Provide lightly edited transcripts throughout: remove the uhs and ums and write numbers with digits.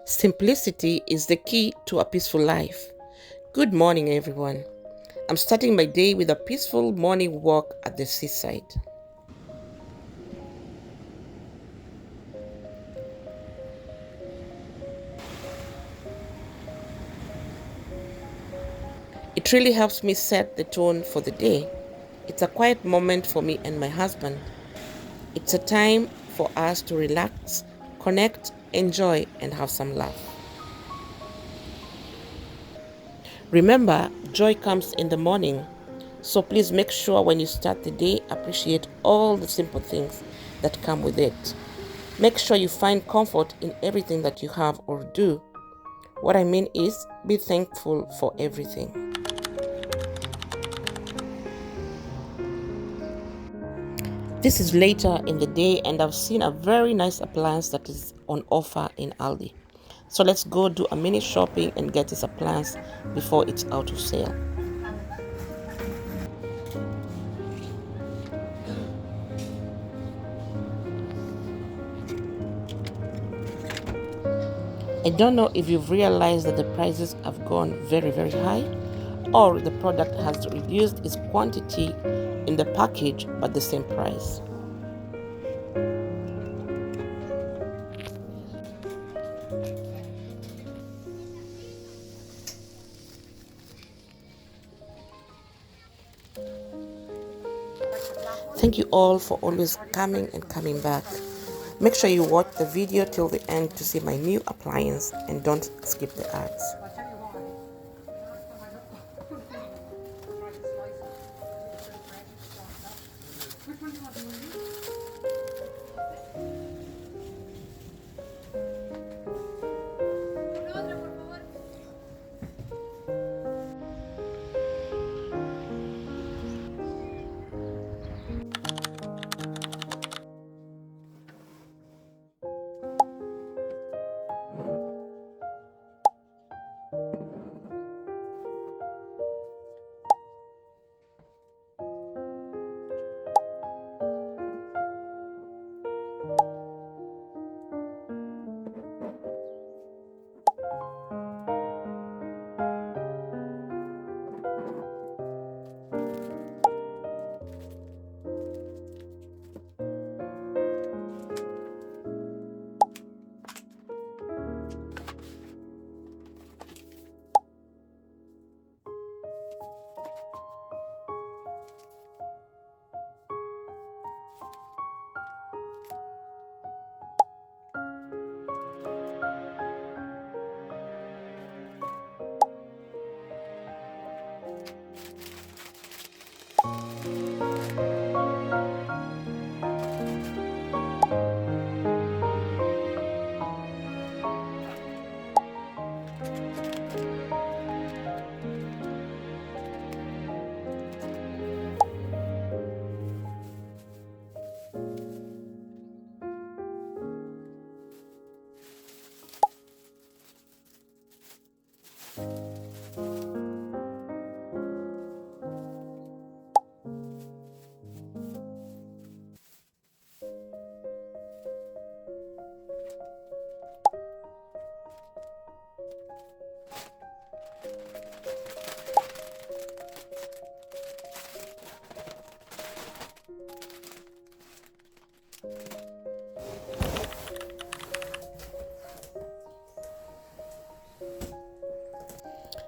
Simplicity is the key to a peaceful life. Good morning, everyone. I'm starting my day with a peaceful morning walk at the seaside. It really helps me set the tone for the day. It's a quiet moment for me and my husband. It's a time for us to relax, connect, enjoy, and have some laugh. Remember, joy comes in the morning. So please make sure when you start the day, appreciate all the simple things that come with it. Make sure you find comfort in everything that you have or do. What I mean is, be thankful for everything. This is later in the day and I've seen a very nice appliance that is on offer in Aldi. So let's go do a mini shopping and get this appliance before it's out of sale. I don't know if you've realized that the prices have gone very, very high, or the product has reduced its quantity in the package but the same price. Thank you all for always coming and coming back. Make sure you watch the video till the end to see my new appliance and don't skip the ads.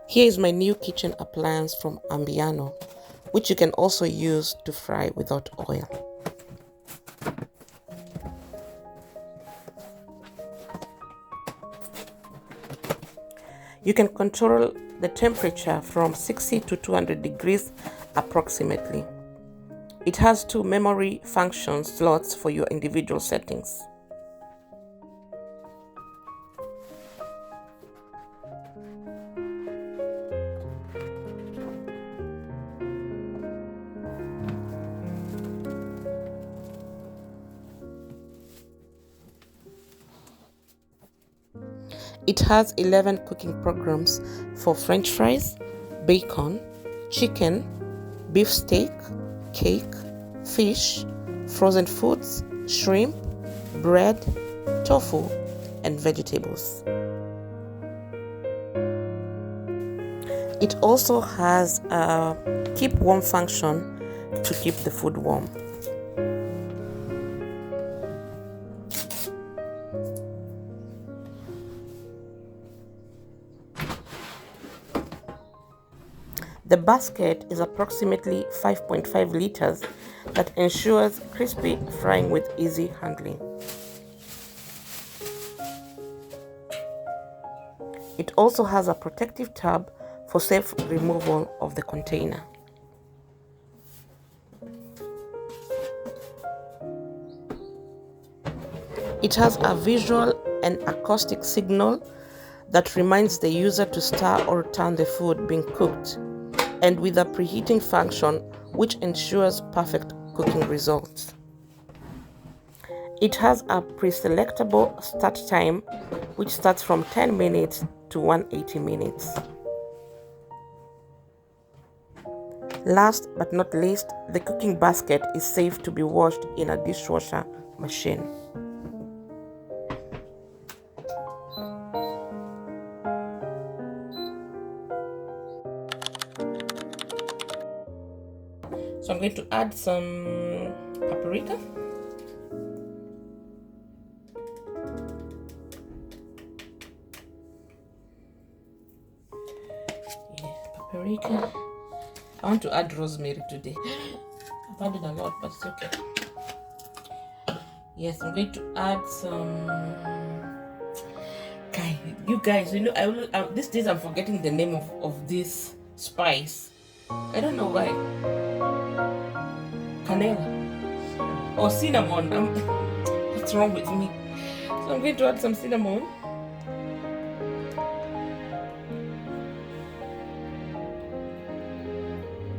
Here is my new kitchen appliance from Ambiano, which you can also use to fry without oil. You can control the temperature from 60 to 200 degrees approximately. It has 2 memory function slots for your individual settings. It has 11 cooking programs for French fries, bacon, chicken, beef steak, cake, fish, frozen foods, shrimp, bread, tofu, and vegetables. It also has a keep warm function to keep the food warm. The basket is approximately 5.5 liters that ensures crispy frying with easy handling. It also has a protective tab for safe removal of the container. It has a visual and acoustic signal that reminds the user to stir or turn the food being cooked, and with a preheating function which ensures perfect cooking results. It has a pre-selectable start time which starts from 10 minutes to 180 minutes. Last but not least, the cooking basket is safe to be washed in a dishwasher machine. So I'm going to add some paprika. Paprika. I want to add rosemary today. I've added a lot, but it's okay. Yes, I'm going to add some. You guys, you know, these days I'm forgetting the name of this spice. I don't know why. Canela or cinnamon. What's wrong with me? So I'm going to add some cinnamon.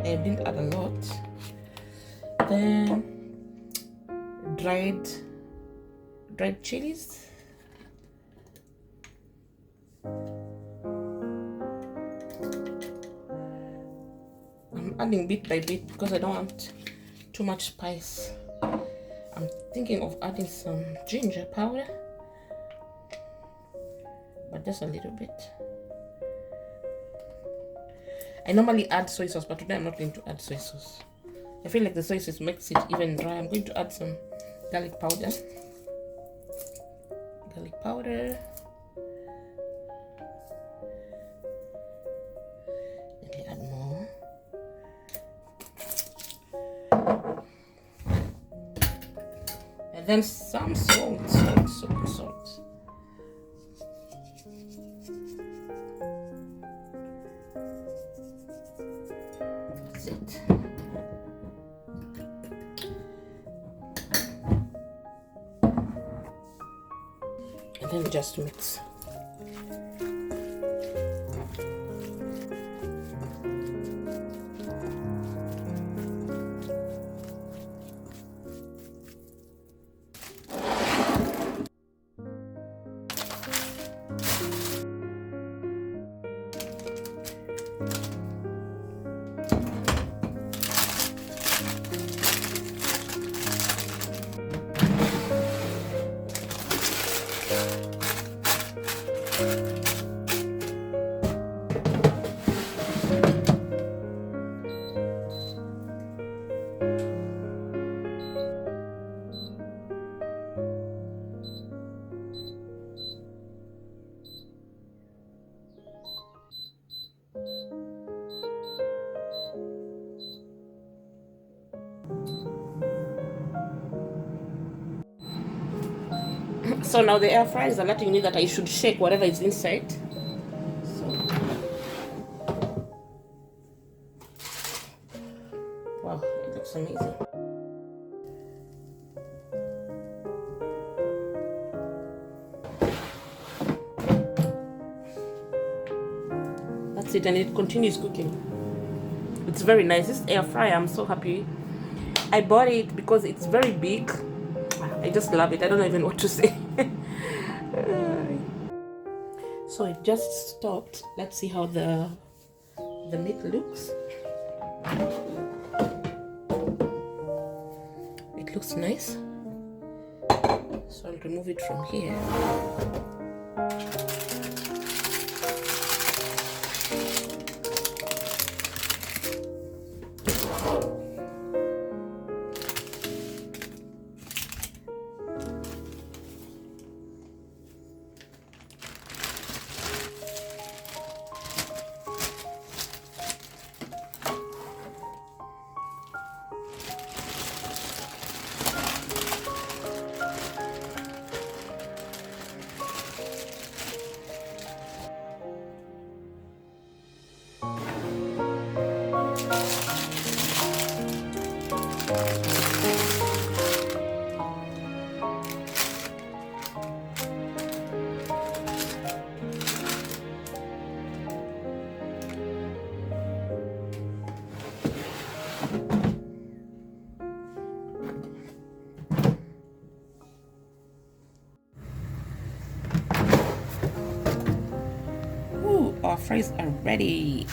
I didn't add a lot. Then dried chilies. I'm adding bit by bit because I don't want too much spice. I'm thinking of adding some ginger powder, but just a little bit. I normally add soy sauce, but today I'm not going to add soy sauce. I feel like the soy sauce makes it even dry. I'm going to add some garlic powder. Let me add more. And then some salt. That's it. And then just mix. So now the air fryer is alerting me that I should shake whatever is inside. So, wow, it looks amazing. That's it, and it continues cooking. It's very nice. This air fryer, I'm so happy. I bought it because it's very big. I just love it. I don't know even what to say. So it just stopped. Let's see how the meat looks. It looks nice. So I'll remove it from here. our fries are ready.